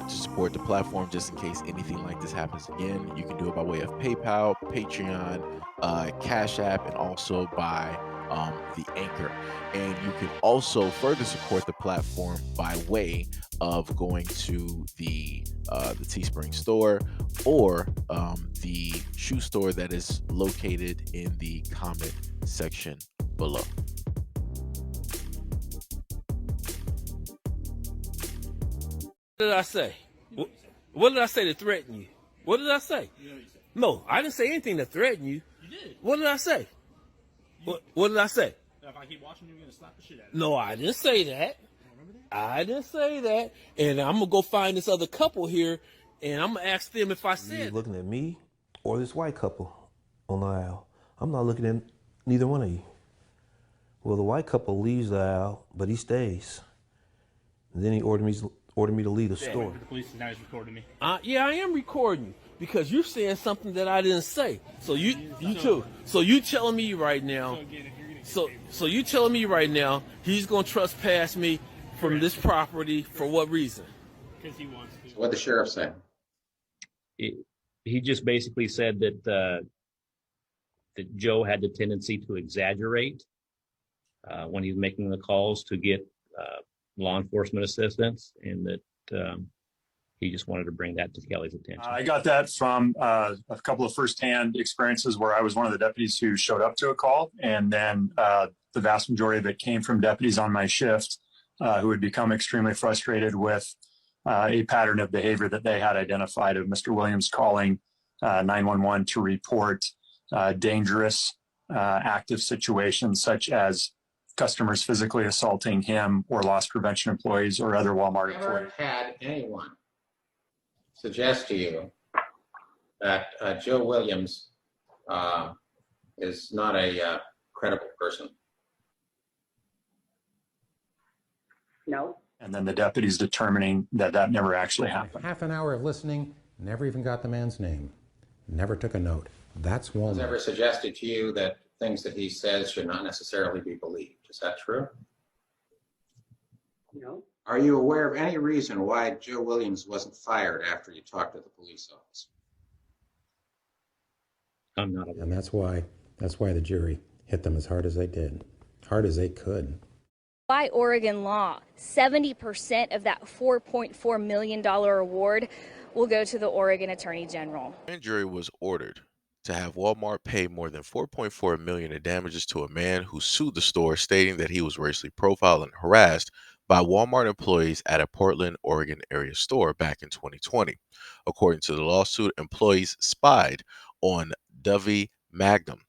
to support the platform just in case anything like this happens again, you can do it by way of PayPal, Patreon, Cash App, and also by the Anchor. And you can also further support the platform by way of going to the Teespring store or the shoe store that is located in the comment section below. What did I say? What did I say to threaten you? What did I say? No, I didn't say anything to threaten you. You did. What did I say? What did I say? If I keep watching you, you're going to slap the shit out of No, I didn't say that. I didn't say that. And I'm going to go find this other couple here, and I'm going to ask them if I said You looking at me or this white couple on the aisle? I'm not looking at neither one of you. Well, the white couple leaves the aisle, but he stays. And then he ordered me to leave the store. The police now is recording me. Yeah, I am recording you because you're saying something that I didn't say. So you telling me right now. So you telling me right now he's gonna trespass me from this property for what reason? Because he wants to. What the sheriff say? He just basically said that Joe had the tendency to exaggerate when he was making the calls to get law enforcement assistance, and that he just wanted to bring that to Kelly's attention. I got that from a couple of firsthand experiences where I was one of the deputies who showed up to a call, and then the vast majority of it came from deputies on my shift who had become extremely frustrated with a pattern of behavior that they had identified of Mr. Williams calling 911 to report dangerous active situations such as customers physically assaulting him or loss prevention employees or other Walmart employees. Never had anyone suggest to you that Joe Williams is not a credible person? No. And then the deputies determining that that never actually happened. Half an hour of listening, never even got the man's name. Never took a note. That's Walmart. Has ever suggested to you that things that he says should not necessarily be believed? Is that true? No. Are you aware of any reason why Joe Williams wasn't fired after you talked to the police officer? I'm not aware. And that's why the jury hit them as hard as they did. Hard as they could. By Oregon law, 70% of that $4.4 million award will go to the Oregon Attorney General. The grand jury was ordered to have Walmart pay more than $4.4 million in damages to a man who sued the store, stating that he was racially profiled and harassed by Walmart employees at a Portland, Oregon area store back in 2020. According to the lawsuit, employees spied on Dovey Magnum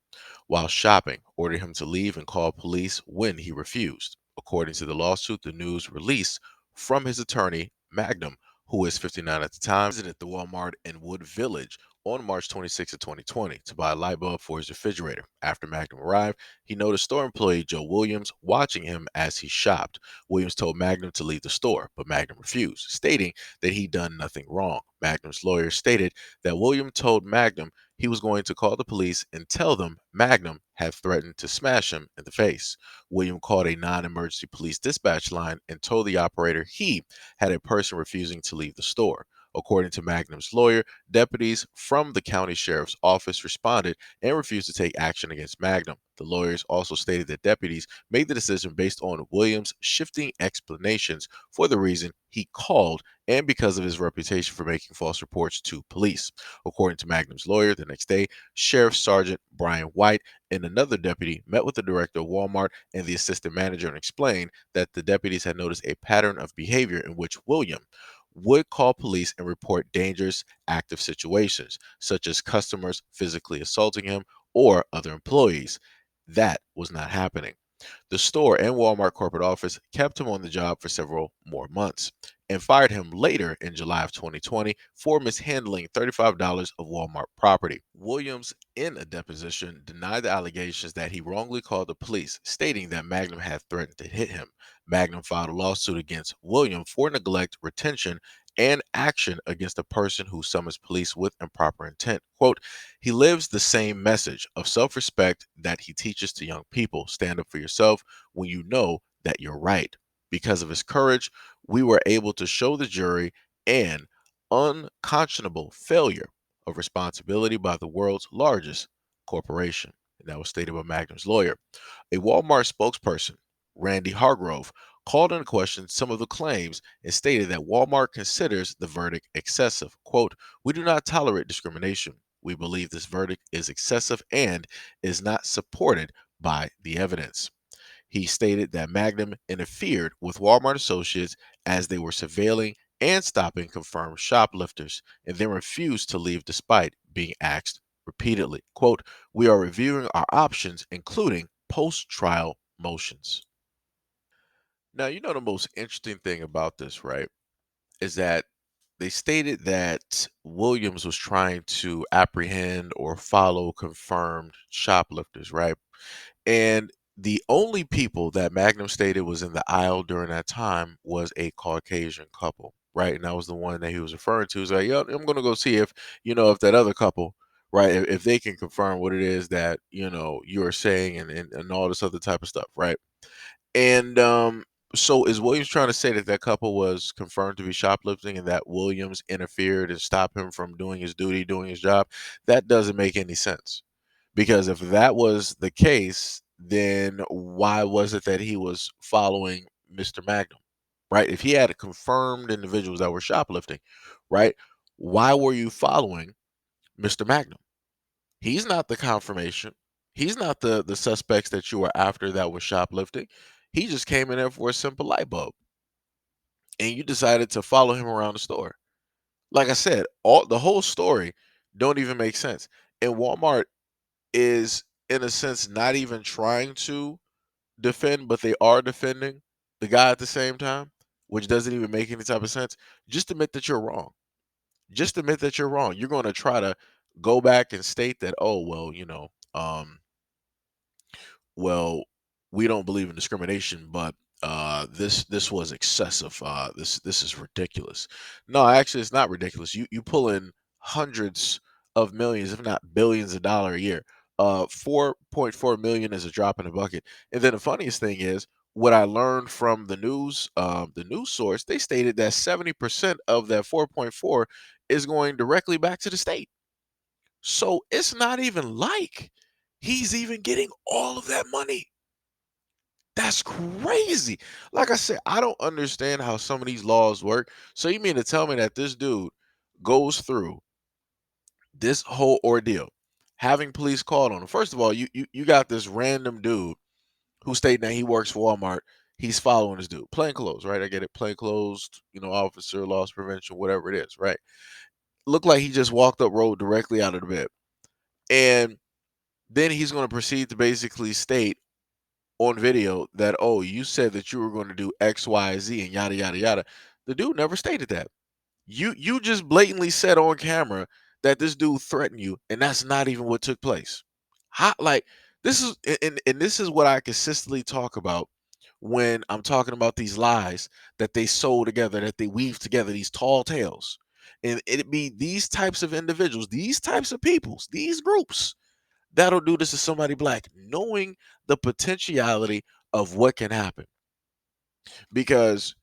while shopping, ordered him to leave and call police when he refused. According to the lawsuit, the news release from his attorney, Magnum, who is 59 at the time, visited the Walmart in Wood Village on March 26 of 2020 to buy a light bulb for his refrigerator. After Magnum arrived, he noticed store employee Joe Williams watching him as he shopped. Williams told Magnum to leave the store, but Magnum refused, stating that he'd done nothing wrong. Magnum's lawyer stated that Williams told Magnum he was going to call the police and tell them Magnum had threatened to smash him in the face. William called a non-emergency police dispatch line and told the operator he had a person refusing to leave the store. According to Magnum's lawyer, deputies from the county sheriff's office responded and refused to take action against Magnum. The lawyers also stated that deputies made the decision based on Williams' shifting explanations for the reason he called and because of his reputation for making false reports to police. According to Magnum's lawyer, the next day, Sheriff Sergeant Brian White and another deputy met with the director of Walmart and the assistant manager and explained that the deputies had noticed a pattern of behavior in which William would call police and report dangerous active situations, such as customers physically assaulting him or other employees. That was not happening. The store and Walmart corporate office kept him on the job for several more months and fired him later in July of 2020 for mishandling $35 of Walmart property. Williams, in a deposition, denied the allegations that he wrongly called the police, stating that Magnum had threatened to hit him. Magnum filed a lawsuit against William for neglect, retention, and action against a person who summons police with improper intent. Quote, he lives the same message of self-respect that he teaches to young people. Stand up for yourself when you know that you're right. Because of his courage, we were able to show the jury and unconscionable failure of responsibility by the world's largest corporation. And that was stated by Magnum's lawyer. A Walmart spokesperson, Randy Hargrove, called into question some of the claims and stated that Walmart considers the verdict excessive. Quote, "We do not tolerate discrimination. We believe this verdict is excessive and is not supported by the evidence." He stated that Magnum interfered with Walmart associates as they were surveilling and stopping confirmed shoplifters and then refused to leave despite being asked repeatedly. Quote, "We are reviewing our options, including post trial motions." Now, the most interesting thing about this, right, is that they stated that Williams was trying to apprehend or follow confirmed shoplifters, right? And the only people that Magnum stated was in the aisle during that time was a Caucasian couple, right? And that was the one that he was referring to. He's like, "Yeah, I'm gonna go see if that other couple, right, if they can confirm what it is that you're saying and all this other type of stuff, right?" And so is Williams trying to say that that couple was confirmed to be shoplifting and that Williams interfered and stopped him from doing his duty, doing his job? That doesn't make any sense. Because if that was the case, then why was it that he was following Mr. Magnum, right? If he had confirmed individuals that were shoplifting, right? Why were you following Mr. Magnum? He's not the confirmation. He's not the suspects that you were after that was shoplifting. He just came in there for a simple light bulb, and you decided to follow him around the store. Like I said, all the whole story don't even make sense. And Walmart is in a sense not even trying to defend, but they are defending the guy at the same time, which doesn't even make any type of sense. Just admit that you're wrong. Just admit that you're wrong. You're going to try to go back and state that, oh well, well, we don't believe in discrimination, but this was excessive. This is ridiculous. No, actually, it's not ridiculous. You pull in hundreds of millions, if not billions of dollars a year. 4.4 million is a drop in the bucket. And then the funniest thing is what I learned from the news source. They stated that 70% of that 4.4 is going directly back to the state. So it's not even like he's even getting all of that money. That's crazy. Like I said, I don't understand how some of these laws work. So you mean to tell me that this dude goes through this whole ordeal, having police called on him? First of all, you got this random dude who stating that he works for Walmart. He's following this dude, plain clothes, right? I get it, plain clothes, officer, loss prevention, whatever it is, right? Looked like he just walked up, road directly out of the bed, and then he's going to proceed to basically state on video that, oh, you said that you were going to do X, Y, Z, and yada yada yada. The dude never stated that. You just blatantly said on camera that this dude threatened you, and that's not even what took place. How, like, this is and this is what I consistently talk about when I'm talking about these lies that they sew together, that they weave together, these tall tales. And it be these types of individuals, these types of peoples, these groups that'll do this to somebody black, knowing the potentiality of what can happen. Because,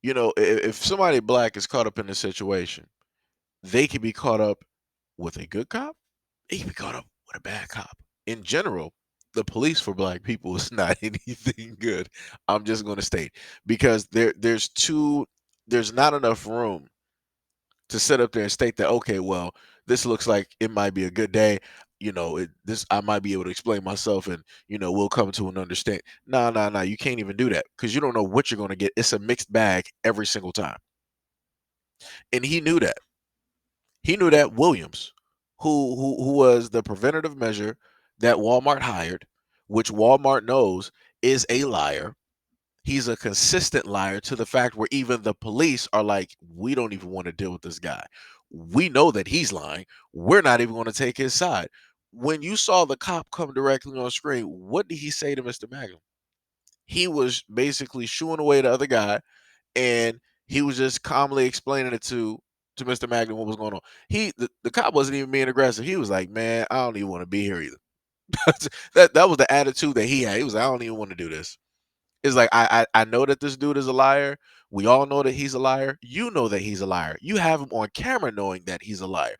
if somebody black is caught up in this situation, they can be caught up with a good cop, they can be caught up with a bad cop. In general, the police for black people is not anything good. I'm just going to state because there's not enough room to sit up there and state that, okay, well, this looks like it might be a good day. This I might be able to explain myself, and we'll come to an understanding. No, no, no, you can't even do that because you don't know what you're going to get. It's a mixed bag every single time, and he knew that. He knew that Williams, who was the preventative measure that Walmart hired, which Walmart knows is a liar. He's a consistent liar to the fact where even the police are like, we don't even want to deal with this guy. We know that he's lying. We're not even going to take his side. When you saw the cop come directly on screen, what did he say to Mr. Magnum? He was basically shooing away the other guy, and he was just calmly explaining it to Mr. Magnum what was going on. The cop wasn't even being aggressive. He was like, "Man, I don't even want to be here either." That was the attitude that he had. He was like, "I don't even want to do this." It's like I know that this dude is a liar. We all know that he's a liar. You know that he's a liar. You have him on camera knowing that he's a liar.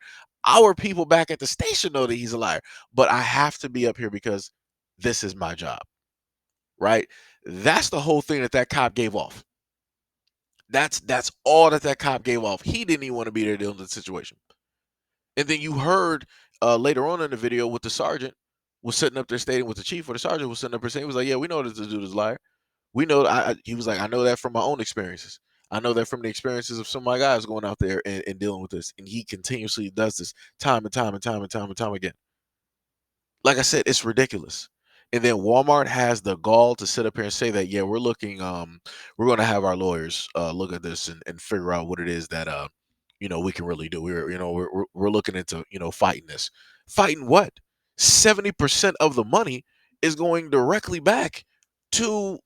Our people back at the station know that he's a liar. But I have to be up here because this is my job, right? That's the whole thing that that cop gave off. That's all that that cop gave off. He didn't even want to be there dealing with the situation. And then you heard later on in the video with the sergeant was sitting up there stating with the chief or the sergeant was sitting up there saying, he was like, yeah, we know that this dude is a liar. We know he was like, I know that from my own experiences. I know that from the experiences of some of my guys going out there and dealing with this. And he continuously does this time and time and time and time and time again. Like I said, it's ridiculous. And then Walmart has the gall to sit up here and say that, yeah, we're gonna have our lawyers look at this and figure out what it is that we can really do. We're looking into, fighting this. Fighting what? 70% of the money is going directly back to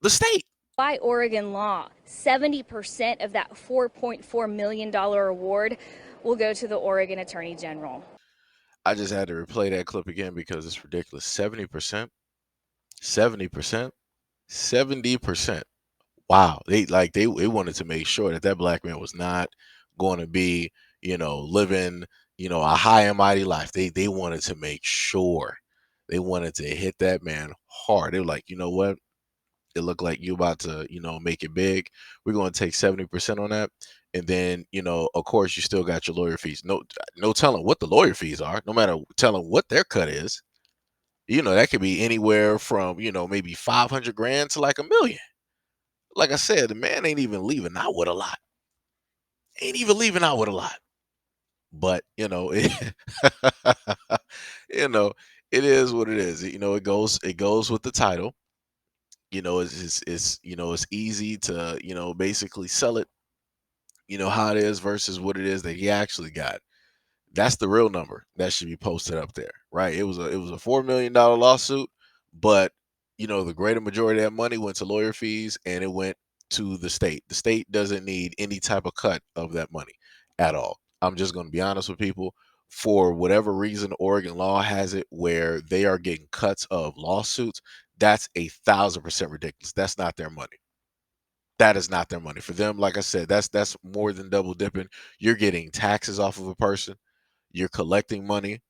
the state. By Oregon law, 70% of that $4.4 million award will go to the Oregon Attorney General. I just had to replay that clip again because it's ridiculous. 70%, 70%, 70%. Wow. They wanted to make sure that that black man was not going to be, living, a high and mighty life. They wanted to make sure. They wanted to hit that man hard. They were like, you know what? It looked like you about to, make it big. We're going to take 70% on that. And then, of course, you still got your lawyer fees. No telling what the lawyer fees are, no matter telling what their cut is. That could be anywhere from, maybe 500 grand to like 1 million. Like I said, the man ain't even leaving out with a lot. Ain't even leaving out with a lot. But, you know, it is what it is. It goes with the title. It's easy to, basically sell it, how it is versus what it is that he actually got. That's the real number that should be posted up there, right? It was a $4 million lawsuit, but the greater majority of that money went to lawyer fees and it went to the state. The state doesn't need any type of cut of that money at all. I'm just going to be honest with people. For whatever reason, Oregon law has it where they are getting cuts of lawsuits. That's 1,000% ridiculous. That's not their money. That is not their money. For them, like I said, that's more than double dipping. You're getting taxes off of a person, you're collecting money,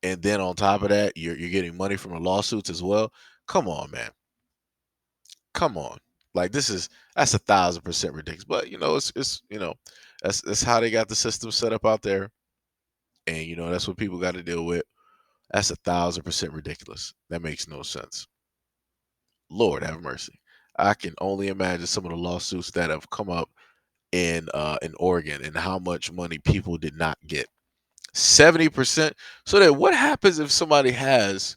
and then on top of that, you're getting money from the lawsuits as well. Come on, man. Come on. Like that's 1,000% ridiculous. But that's how they got the system set up out there. And that's what people got to deal with. That's 1,000% ridiculous. That makes no sense. Lord have mercy. I can only imagine some of the lawsuits that have come up in Oregon and how much money people did not get. 70%. So then what happens if somebody has,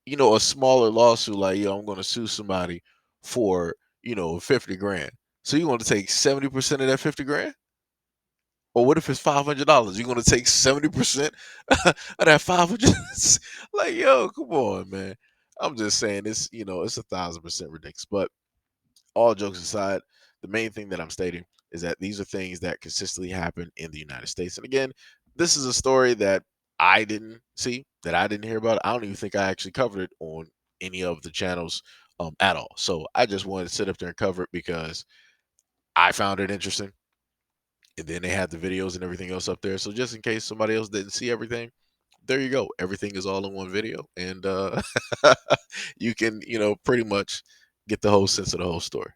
a smaller lawsuit like, I'm going to sue somebody for, 50 grand. So you want to take 70% of that 50 grand? Or what if it's $500? You're going to take 70% of that 500? Like, yo, come on, man. I'm just saying it's 1,000% ridiculous. But all jokes aside, the main thing that I'm stating is that these are things that consistently happen in the United States. And again, this is a story that I didn't see, that I didn't hear about. I don't even think I actually covered it on any of the channels at all. So I just wanted to sit up there and cover it because I found it interesting. And then they had the videos and everything else up there. So just in case somebody else didn't see everything, there you go. Everything is all in one video. And you can, pretty much get the whole sense of the whole story.